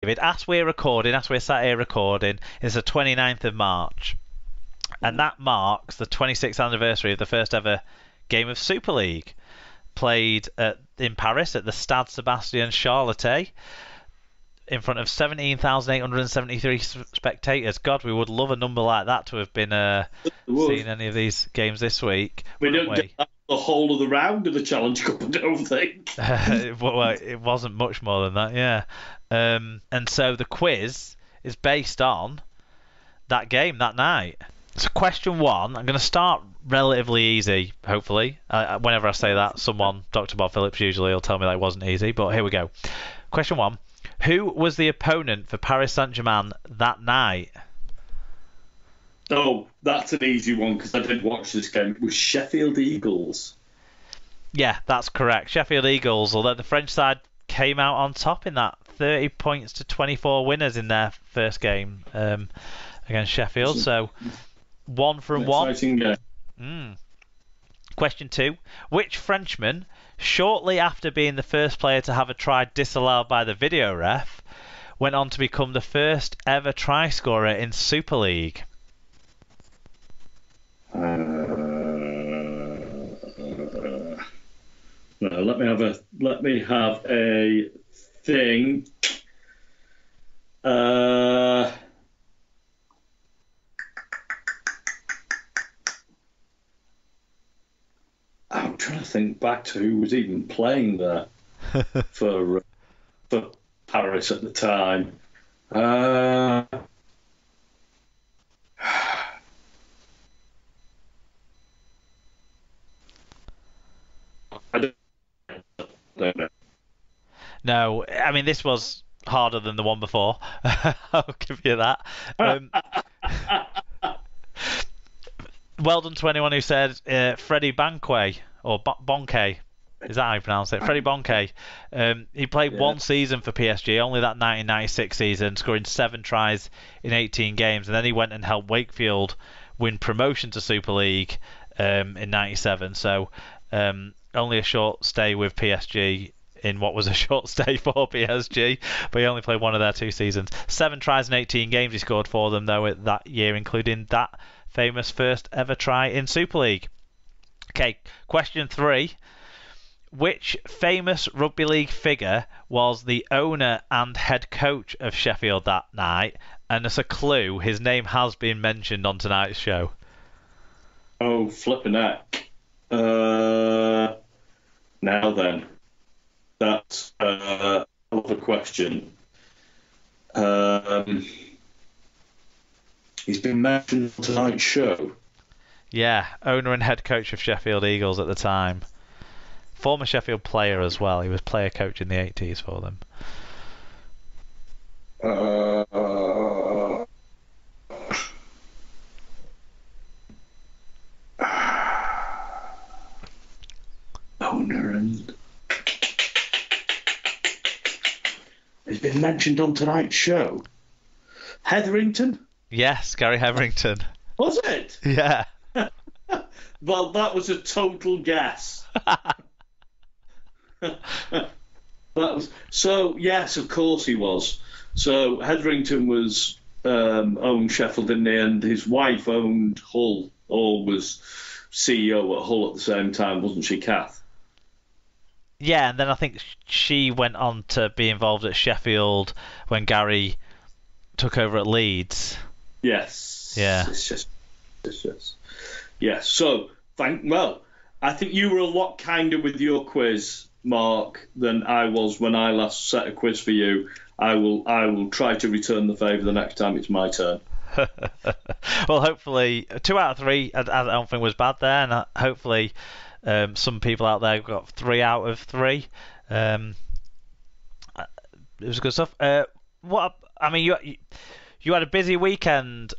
As we're sat here recording, it's the 29th of March. And that marks the 26th anniversary of the first ever game of Super League, played in Paris at the Stade Sébastien Charlotte, in front of 17,873 spectators. God, we would love a number like that to have been seeing any of these games this week. We don't get the whole of the round of the Challenge Cup, I don't think. Well, it wasn't much more than that, yeah. And so the quiz is based on that game that night. So question 1, I'm going to start relatively easy, hopefully. Whenever I say that, Dr. Bob Phillips usually will tell me that it wasn't easy, but here we go. Question 1, who was the opponent for Paris Saint-Germain that night? Oh, that's an easy one because I did watch this game. It was Sheffield Eagles. Yeah, that's correct. Sheffield Eagles, although the French side came out on top in that 30 points to 24 winners in their first game against Sheffield. So 1 from 1. Exciting game. Question 2. Which Frenchman, shortly after being the first player to have a try disallowed by the video ref, went on to become the first ever try scorer in Super League? No, let me have a thing. I'm trying to think back to who was even playing there for Paris at the time. I don't know. No, I mean, this was harder than the one before. I'll give you that. Well done to anyone who said Freddie Banque or Bonke. Is that how you pronounce it? Freddie Bonke. He played one season for PSG, only that 1996 season, scoring 7 tries in 18 games, and then he went and helped Wakefield win promotion to Super League in 97. So only a short stay with PSG in what was a short stay for PSG, but he only played one of their 2 seasons. 7 tries in 18 games he scored for them, though, that year, including that famous first ever try in Super League. Okay, question 3. Which famous rugby league figure was the owner and head coach of Sheffield that night? And as a clue, his name has been mentioned on tonight's show. Oh, flippin' heck. Now then, that's a question. He's been mentioned on tonight's show. Yeah, owner and head coach of Sheffield Eagles at the time. Former Sheffield player as well. He was player coach in the 80s for them. Owner and... He's been mentioned on tonight's show. Hetherington? Yes, Gary Hetherington. Was it? Yeah. Well, that was a total guess. That was so. Yes, of course he was. So Hetherington was owned Sheffield, didn't he? And his wife owned Hull, or was CEO at Hull at the same time, wasn't she, Kath? Yeah, and then I think she went on to be involved at Sheffield when Gary took over at Leeds. Yes. Yeah. It's just. Yes. So I think you were a lot kinder with your quiz, Mark, than I was when I last set a quiz for you. I will try to return the favour the next time it's my turn. Well, hopefully 2 out of 3 I don't think was bad there, and hopefully some people out there got 3 out of 3. It was good stuff. You had a busy weekend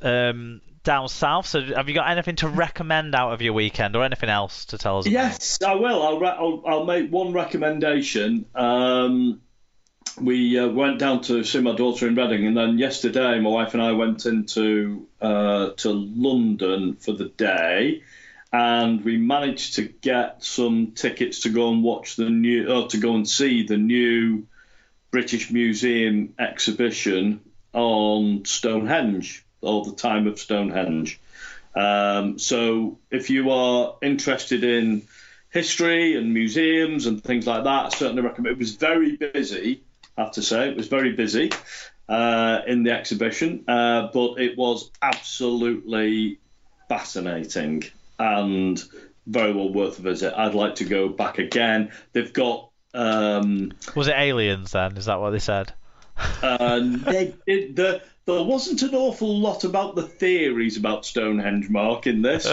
down south, so have you got anything to recommend out of your weekend, or anything else to tell us about? Yes, I will. I'll make one recommendation. We went down to see my daughter in Reading, and then yesterday my wife and I went into to London for the day, and we managed to get some tickets to go and watch to go and see the new British Museum exhibition on Stonehenge, or the time of Stonehenge. So if you are interested in history and museums and things like that, I certainly recommend. It was very busy, I have to say. It was very busy in the exhibition, but it was absolutely fascinating and very well worth a visit. I'd like to go back again. They've got... Was it aliens then? Is that what they said? There wasn't an awful lot about the theories about Stonehenge, Mark, in this.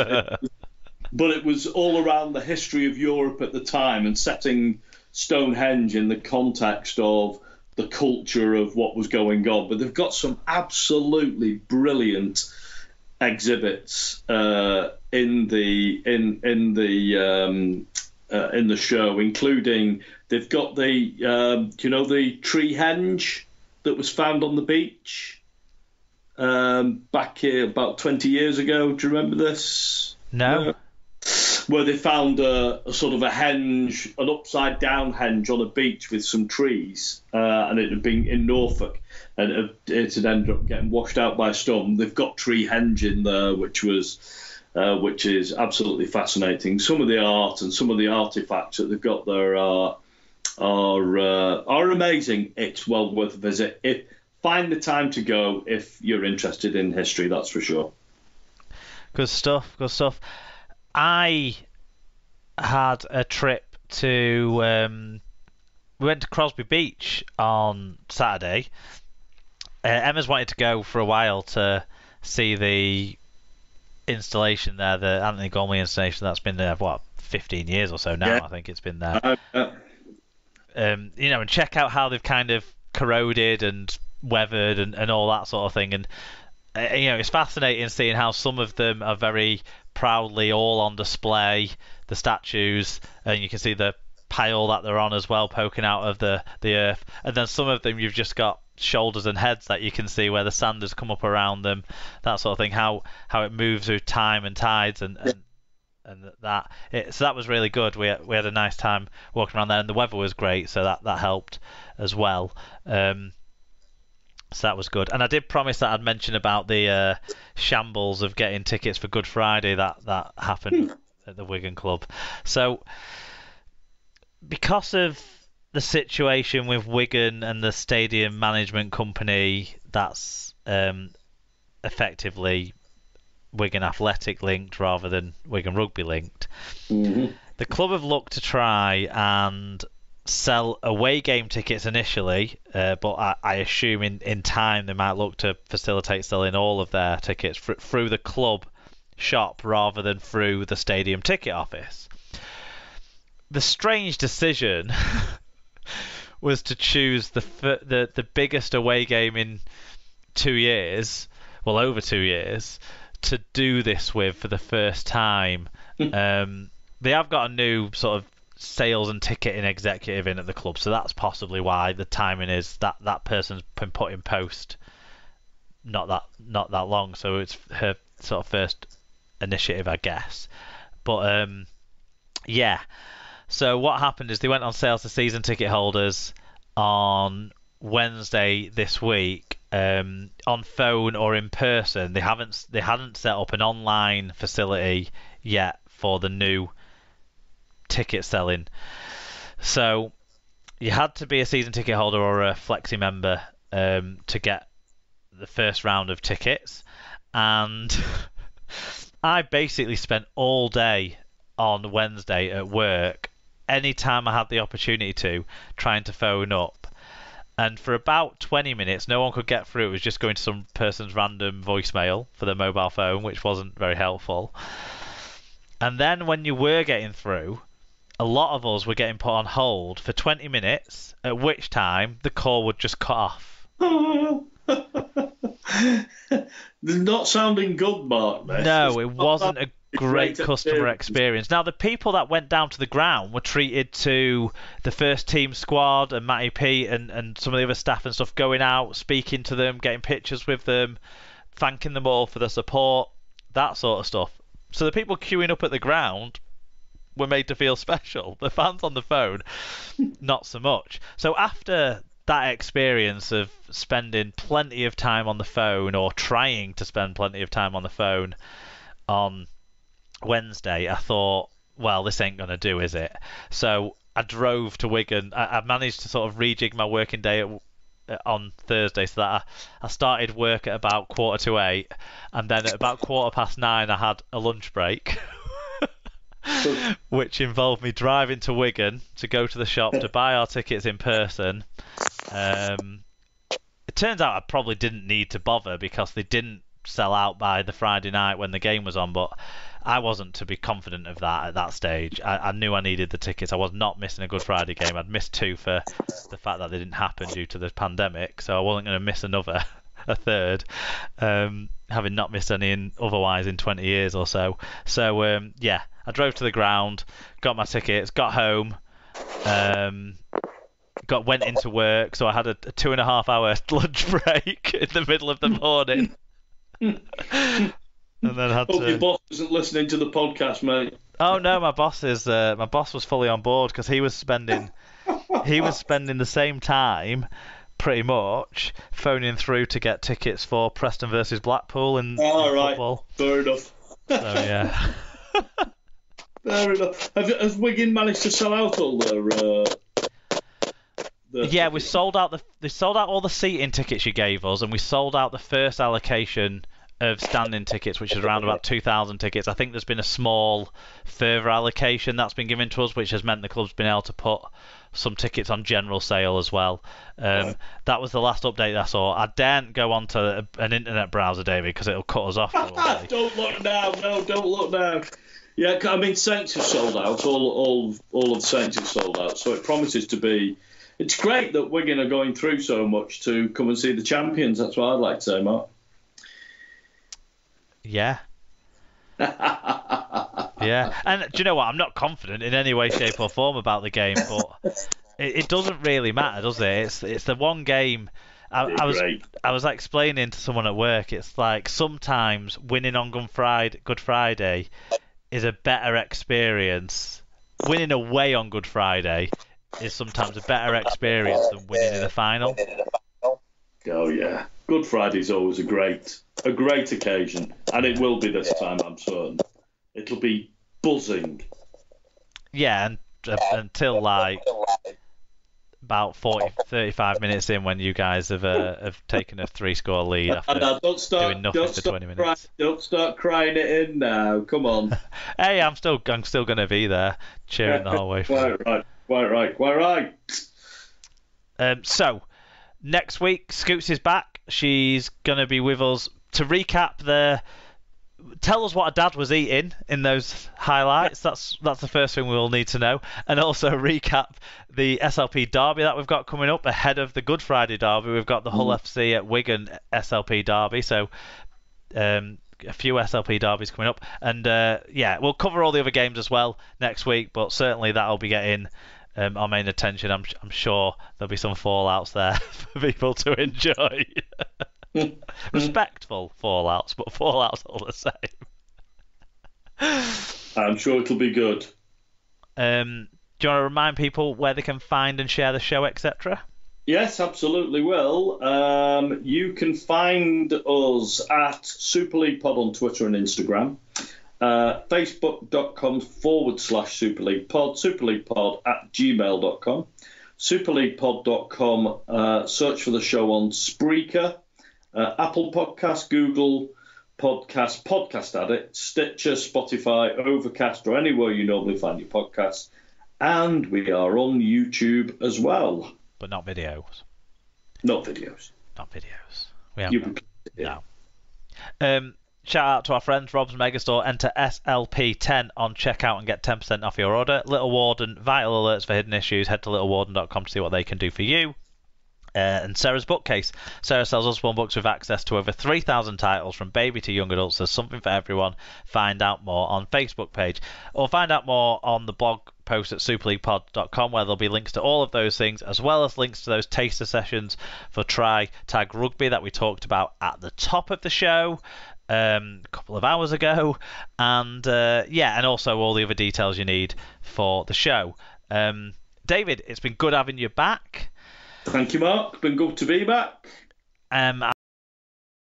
But it was all around the history of Europe at the time and setting Stonehenge in the context of the culture of what was going on. But they've got some absolutely brilliant exhibits in the show, including they've got the tree henge that was found on the beach back here about 20 years ago. Do you remember this? No. Where they found a sort of a henge, an upside down henge on a beach with some trees, and it had been in Norfolk, and it had ended up getting washed out by a storm. They've got tree henge in there, which is absolutely fascinating. Some of the art and some of the artifacts that they've got there are amazing. It's well worth a visit. Find the time to go if you're interested in history, that's for sure. Good stuff. I had a trip to... we went to Crosby Beach on Saturday. Emma's wanted to go for a while to see the installation there, the Anthony Gormley installation that's been there, 15 years or so now. Yeah. I think it's been there. And check out how they've kind of corroded and weathered and all that sort of thing. And it's fascinating seeing how some of them are very proudly all on display, the statues, and you can see the pile that they're on as well poking out of the earth. And then some of them you've just got shoulders and heads that you can see where the sand has come up around them, that sort of thing, how it moves through time and tides and that. So that was really good. We had a nice time walking around there, and the weather was great, so that helped as well. So that was good. And I did promise that I'd mention about the shambles of getting tickets for Good Friday that happened at the Wigan Club. So because of the situation with Wigan and the stadium management company, that's effectively Wigan Athletic linked rather than Wigan Rugby linked. Mm-hmm. The club have looked to try and sell away game tickets initially, but I assume in time they might look to facilitate selling all of their tickets through the club shop rather than through the stadium ticket office. The strange decision was to choose the biggest away game in 2 years, well over 2 years, to do this with for the first time. They have got a new sort of sales and ticketing executive in at the club, so that's possibly why the timing is that person's been put in post not that long, so it's her sort of first initiative, I guess. But yeah, so what happened is they went on sale to season ticket holders on Wednesday this week, on phone or in person. They hadn't set up an online facility yet for the new ticket selling, so you had to be a season ticket holder or a flexi member to get the first round of tickets. And I basically spent all day on Wednesday at work, anytime I had the opportunity to, trying to phone up, and for about 20 minutes no one could get through. It was just going to some person's random voicemail for their mobile phone, which wasn't very helpful. And then when you were getting through, a lot of us were getting put on hold for 20 minutes, at which time the call would just cut off. Not sounding good, Mark. No, it wasn't a great customer experience. Now, the people that went down to the ground were treated to the first team squad and Matty P and some of the other staff and stuff, going out, speaking to them, getting pictures with them, thanking them all for the support, that sort of stuff. So the people queuing up at the ground were made to feel special. The fans on the phone, not so much. So after that experience of spending plenty of time on the phone, or trying to spend plenty of time on the phone on Wednesday, I thought, well, this ain't going to do, is it? So I drove to Wigan. I managed to sort of rejig my working day on Thursday, so that I started work at about 7:45, and then at about 9:15 I had a lunch break. Which involved me driving to Wigan to go to the shop to buy our tickets in person. It turns out I probably didn't need to bother because they didn't sell out by the Friday night when the game was on, but I wasn't to be confident of that at that stage. I knew I needed the tickets. I was not missing a Good Friday game. I'd missed 2 for the fact that they didn't happen due to the pandemic, so I wasn't going to miss a third, having not missed any otherwise in 20 years or so. So, yeah, I drove to the ground, got my tickets, got home, went into work, so I had a 2.5-hour lunch break in the middle of the morning. And then had Hope your boss isn't listening to the podcast, mate. Oh no, my boss was fully on board because he was spending the same time pretty much phoning through to get tickets for Preston versus Blackpool in football. Fair enough. So yeah. Fair enough. Has Wigan managed to sell out all their? Yeah, we sold out all the seating tickets you gave us, and we sold out the first allocation of standing tickets, which is around about 2,000 tickets. I think there's been a small further allocation that's been given to us, which has meant the club's been able to put some tickets on general sale as well. That was the last update I saw. I daren't go onto an internet browser, David, because it'll cut us off. Don't look now. No, don't look now. Yeah, I mean, Saints have sold out. All of the Saints have sold out. So it promises to be. It's great that Wigan are going through so much to come and see the champions. That's what I'd like to say, Mark. Yeah. Yeah. And do you know what? I'm not confident in any way, shape or form about the game, but it doesn't really matter, does it? It's the one game. I was explaining to someone at work, it's like sometimes winning on Good Friday is a better experience. Winning away on Good Friday is sometimes a better experience than winning in the final. Oh yeah, Good Friday's always a great occasion, and it will be this time, I'm certain. It'll be buzzing. Yeah, and until like about 35 minutes in, when you guys have taken a 3-score lead after doing nothing for 20 minutes. Don't start crying it in now. Come on. Hey, I'm still going to be there, cheering the whole way through. Quite right. So, next week, Scoots is back. She's going to be with us to recap tell us what her dad was eating in those highlights. That's the first thing we'll need to know. And also recap the SLP derby that we've got coming up ahead of the Good Friday derby. We've got the Hull FC at Wigan SLP derby. So a few SLP derbies coming up. And yeah, we'll cover all the other games as well next week. But certainly that'll be getting our main attention. I'm sure there'll be some fallouts there for people to enjoy. Respectful fallouts, but fallouts all the same. I'm sure it'll be good. Do you want to remind people where they can find and share the show, etc.? Yes, absolutely will. You can find us at Super League Pod on Twitter and Instagram. Facebook.com/Super League Pod, superleaguepod@gmail.com, superleaguepod.com. Search for the show on Spreaker, Apple Podcasts, Google Podcasts, Podcast Addict, Stitcher, Spotify, Overcast, or anywhere you normally find your podcasts. And we are on YouTube as well. But not videos. Not videos. We haven't. No. Shout out to our friends, Rob's Megastore. Enter SLP10 on checkout and get 10% off your order. Little Warden, vital alerts for hidden issues. Head to littlewarden.com to see what they can do for you. And Sarah's Bookcase. Sarah sells Usborne books with access to over 3,000 titles from baby to young adults. There's something for everyone. Find out more on Facebook page. Or find out more on the blog post at superleaguepod.com, where there'll be links to all of those things, as well as links to those taster sessions for tag rugby that we talked about at the top of the show a couple of hours ago. And and also all the other details you need for the show. David, it's been good having you back. Thank you, Mark. Been good to be back.